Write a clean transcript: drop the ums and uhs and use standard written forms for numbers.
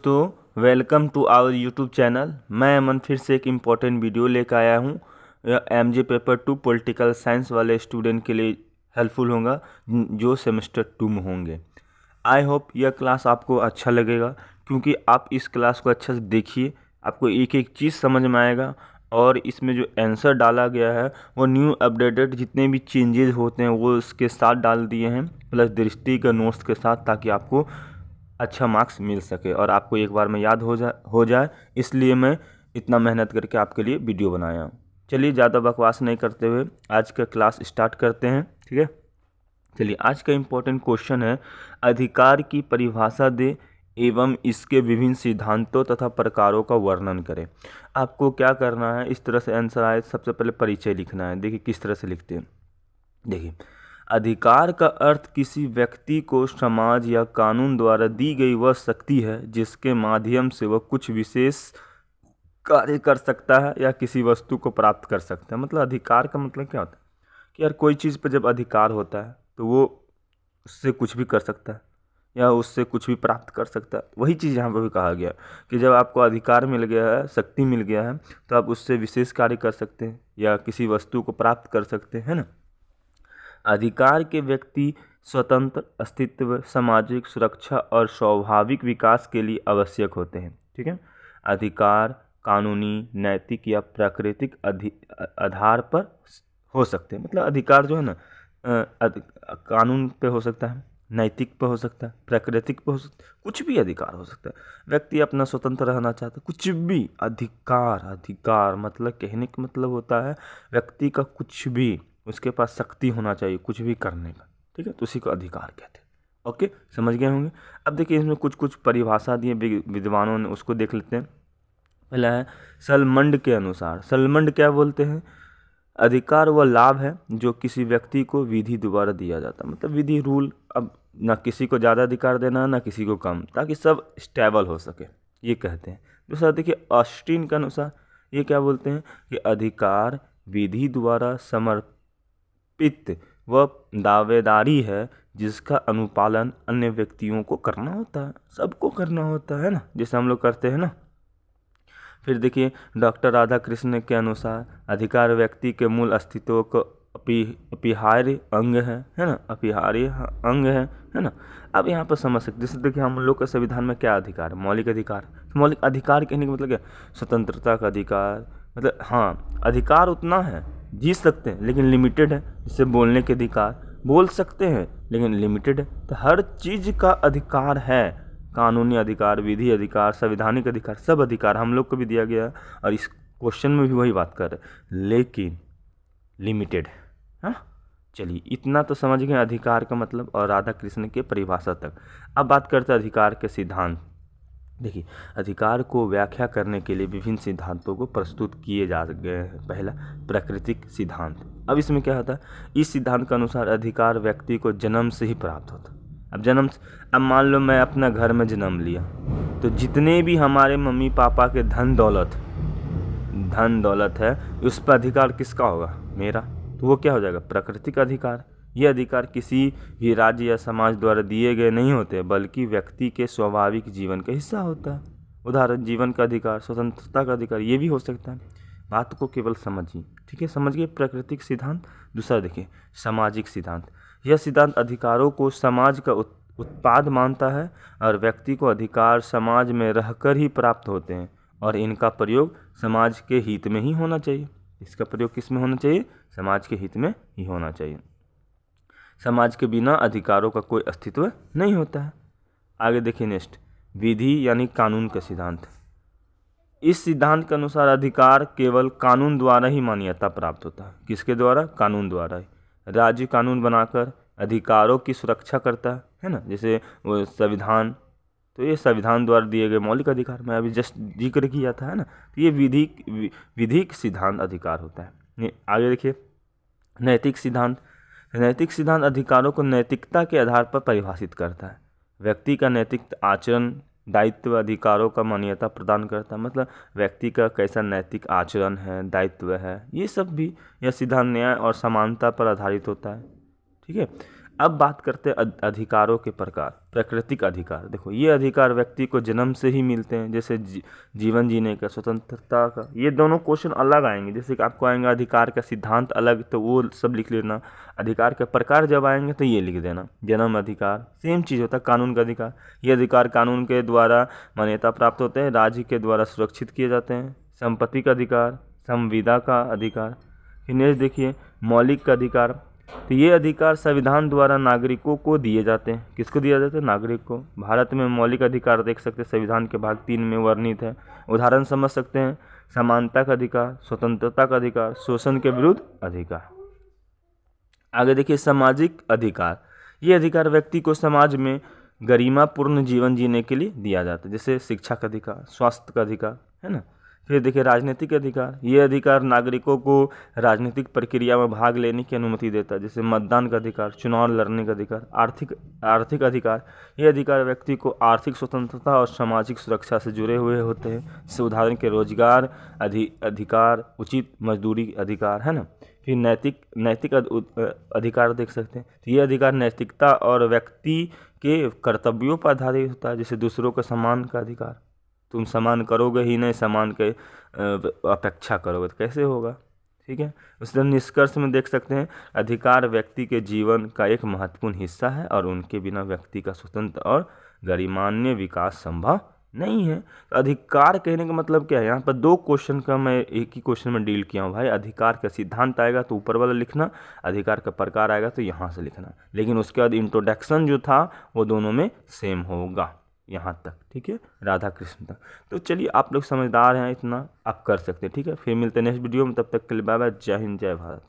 दोस्तों, welcome to our YouTube channel. मैं अमन फिर से एक इम्पॉर्टेंट वीडियो लेकर आया हूँ। यह एमजे पेपर 2 पॉलिटिकल साइंस वाले स्टूडेंट के लिए हेल्पफुल होगा जो सेमेस्टर 2 में होंगे। आई होप यह क्लास आपको अच्छा लगेगा, क्योंकि आप इस क्लास को अच्छे से देखिए, आपको एक एक चीज़ समझ में आएगा। और इसमें जो आंसर डाला गया है वो न्यू अपडेटेड जितने भी चेंजेस होते हैं वो इसके साथ डाल दिए हैं, प्लस दृष्टि के नोट्स के साथ, ताकि आपको अच्छा मार्क्स मिल सके और आपको एक बार में याद हो जाए। इसलिए मैं इतना मेहनत करके आपके लिए वीडियो बनाया हूँ। चलिए ज़्यादा बकवास नहीं करते हुए आज का क्लास स्टार्ट करते हैं, ठीक है। चलिए, आज का इम्पोर्टेंट क्वेश्चन है, अधिकार की परिभाषा दे एवं इसके विभिन्न सिद्धांतों तथा प्रकारों का वर्णन करें। आपको क्या करना है, इस तरह से आंसर आए, सबसे पहले परिचय लिखना है। देखिए किस तरह से लिखते हैं। देखिए, अधिकार का अर्थ किसी व्यक्ति को समाज या कानून द्वारा दी गई वह शक्ति है जिसके माध्यम से वह कुछ विशेष कार्य कर सकता है या किसी वस्तु को प्राप्त कर सकता है। मतलब अधिकार का मतलब क्या होता है कि यार कोई चीज़ पर जब अधिकार होता है तो वो उससे कुछ भी कर सकता है या उससे कुछ भी प्राप्त कर सकता है। वही चीज़ यहाँ पर भी कहा गया कि जब आपको अधिकार मिल गया है, शक्ति मिल गया है, तो आप उससे विशेष कार्य कर सकते हैं या किसी वस्तु को प्राप्त कर सकते हैं ना। अधिकार के व्यक्ति स्वतंत्र अस्तित्व, सामाजिक सुरक्षा और स्वाभाविक विकास के लिए आवश्यक होते हैं, ठीक है। अधिकार कानूनी, नैतिक या प्राकृतिक आधार पर हो सकते हैं। मतलब अधिकार जो है ना, कानून पे हो सकता है, नैतिक पे हो सकता है, प्राकृतिक पे हो सकता है, कुछ भी अधिकार हो सकता है। व्यक्ति अपना स्वतंत्र रहना चाहता है, कुछ भी अधिकार मतलब कहने का मतलब होता है व्यक्ति का कुछ भी, उसके पास शक्ति होना चाहिए कुछ भी करने का, ठीक है। तो उसी को अधिकार कहते हैं। ओके, समझ गए होंगे। अब देखिए इसमें कुछ कुछ परिभाषा दिए विद्वानों ने, उसको देख लेते हैं। पहला है सलमंड के अनुसार। सलमंड क्या बोलते हैं? अधिकार वह लाभ है जो किसी व्यक्ति को विधि द्वारा दिया जाता है। मतलब विधि, रूल। अब ना किसी को ज़्यादा अधिकार देना ना किसी को कम, ताकि सब स्टेबल हो सके, ये कहते हैं। दूसरा देखिए ऑस्टिन के अनुसार, ये क्या बोलते हैं कि अधिकार विधि द्वारा समर्पित वह दावेदारी है जिसका अनुपालन अन्य व्यक्तियों को करना होता है, सबको करना होता है ना, जैसे हम लोग करते हैं ना। फिर देखिए डॉक्टर राधा कृष्ण के अनुसार, अधिकार व्यक्ति के मूल अस्तित्व को अपरिहार्य अंग है ना, अपरिहार्य अंग है ना। अब यहाँ पर समझ सकते, जैसे देखिए हम लोग के संविधान में क्या अधिकार है? मौलिक अधिकार। तो मौलिक अधिकार कहने का मतलब क्या? स्वतंत्रता का अधिकार। मतलब हाँ, अधिकार उतना है, जी सकते हैं लेकिन लिमिटेड है। जैसे बोलने के अधिकार, बोल सकते हैं लेकिन लिमिटेड है। तो हर चीज़ का अधिकार है, कानूनी अधिकार, विधि अधिकार, संवैधानिक अधिकार, सब अधिकार हम लोग को भी दिया गया है। और इस क्वेश्चन में भी वही बात कर रहे हैं, लेकिन लिमिटेड है। हाँ, चलिए इतना तो समझ गए अधिकार का मतलब और राधा कृष्ण के परिभाषा तक। अब बात करते हैं अधिकार के सिद्धांत। देखिए, अधिकार को व्याख्या करने के लिए विभिन्न सिद्धांतों को प्रस्तुत किए जा गए हैं। पहला प्राकृतिक सिद्धांत। अब इसमें क्या होता है, इस सिद्धांत के अनुसार अधिकार व्यक्ति को जन्म से ही प्राप्त होता है। अब मान लो मैं अपना घर में जन्म लिया, तो जितने भी हमारे मम्मी पापा के धन दौलत है, उस पर अधिकार किसका होगा? मेरा। तो वो क्या हो जाएगा? प्राकृतिक अधिकार। ये अधिकार किसी भी राज्य या समाज द्वारा दिए गए नहीं होते, बल्कि व्यक्ति के स्वाभाविक जीवन का हिस्सा होता है। उदाहरण जीवन का अधिकार, स्वतंत्रता का अधिकार, ये भी हो सकता है। बात को केवल समझिए, ठीक है। समझ गए प्राकृतिक सिद्धांत। दूसरा देखिए सामाजिक सिद्धांत। यह सिद्धांत अधिकारों को समाज का उत्पाद मानता है और व्यक्ति को अधिकार समाज में रहकर ही प्राप्त होते हैं और इनका प्रयोग समाज के हित में ही होना चाहिए। इसका प्रयोग किस में होना चाहिए? समाज के हित में ही होना चाहिए। समाज के बिना अधिकारों का कोई अस्तित्व नहीं होता है। आगे देखिए नेक्स्ट, विधि यानी कानून का सिद्धांत। इस सिद्धांत के अनुसार अधिकार केवल कानून द्वारा ही मान्यता प्राप्त होता है। किसके द्वारा? कानून द्वारा ही। राज्य कानून बनाकर अधिकारों की सुरक्षा करता है ना, जैसे वो संविधान। तो ये संविधान द्वारा दिए गए मौलिक अधिकार, मैं अभी जस्ट जिक्र किया था, है ना। तो ये विधिक सिद्धांत अधिकार होता है। आगे देखिए नैतिक सिद्धांत। नैतिक सिद्धांत अधिकारों को नैतिकता के आधार पर परिभाषित करता है। व्यक्ति का नैतिक आचरण, दायित्व अधिकारों का मान्यता प्रदान करता है। मतलब व्यक्ति का कैसा नैतिक आचरण है, दायित्व है, ये सब भी यह सिद्धांत न्याय और समानता पर आधारित होता है, ठीक है। अब बात करते हैं अधिकारों के प्रकार। प्राकृतिक अधिकार, देखो ये अधिकार व्यक्ति को जन्म से ही मिलते हैं, जैसे जीवन जीने का, स्वतंत्रता का। ये दोनों क्वेश्चन अलग आएंगे, जैसे कि आपको आएंगे अधिकार का सिद्धांत अलग, तो वो सब लिख लेना। अधिकार के प्रकार जब आएंगे तो ये लिख देना। जन्म अधिकार सेम चीज़ होता है। कानून का अधिकार, ये अधिकार कानून के द्वारा मान्यता प्राप्त होते हैं, राज्य के द्वारा सुरक्षित किए जाते हैं। संपत्ति का अधिकार, संविदा का अधिकार। फिर नेक्स्ट देखिए मौलिक अधिकार, तो ये अधिकार संविधान द्वारा नागरिकों को दिए जाते हैं। किसको दिया जाता है? नागरिक को। भारत में मौलिक अधिकार देख सकते हैं संविधान के भाग 3 में वर्णित है। उदाहरण समझ सकते हैं, समानता का अधिकार, स्वतंत्रता का अधिकार, शोषण के विरुद्ध अधिकार। आगे देखिए सामाजिक अधिकार, ये अधिकार व्यक्ति को समाज में गरिमापूर्ण जीवन जीने के लिए दिया जाता है, जैसे शिक्षा का अधिकार, स्वास्थ्य का अधिकार, है ना। फिर देखिए राजनीतिक अधिकार, ये अधिकार नागरिकों को राजनीतिक प्रक्रिया में भाग लेने की अनुमति देता है, जैसे मतदान का अधिकार, चुनाव लड़ने का अधिकार। आर्थिक अधिकार, ये अधिकार व्यक्ति को आर्थिक स्वतंत्रता और सामाजिक सुरक्षा से जुड़े हुए होते हैं, जैसे उदाहरण के रोजगार अधिकार, उचित मजदूरी अधिकार, है ना। फिर नैतिक अधिकार देख सकते हैं, तो ये अधिकार नैतिकता और व्यक्ति के कर्तव्यों पर आधारित होता है, जैसे दूसरों का सम्मान का अधिकार। तुम सम्मान करोगे ही नहीं, सम्मान के अपेक्षा करोगे तो कैसे होगा, ठीक है। उस तरह निष्कर्ष में देख सकते हैं अधिकार व्यक्ति के जीवन का एक महत्वपूर्ण हिस्सा है और उनके बिना व्यक्ति का स्वतंत्र और गरिमान्य विकास संभव नहीं है। तो अधिकार कहने का मतलब क्या है, यहाँ पर 2 क्वेश्चन का मैं एक ही क्वेश्चन में डील किया हूँ भाई। अधिकार का सिद्धांत आएगा तो ऊपर वाला लिखना, अधिकार का प्रकार आएगा तो यहाँ से लिखना, लेकिन उसके बाद इंट्रोडक्शन जो था वो दोनों में सेम होगा यहाँ तक, ठीक है, राधा कृष्ण तक। तो चलिए आप लोग समझदार हैं, इतना आप कर सकते हैं, ठीक है। फिर मिलते हैं नेक्स्ट वीडियो में, तब तक के लिए बाय बाय, जय हिंद, जय भारत।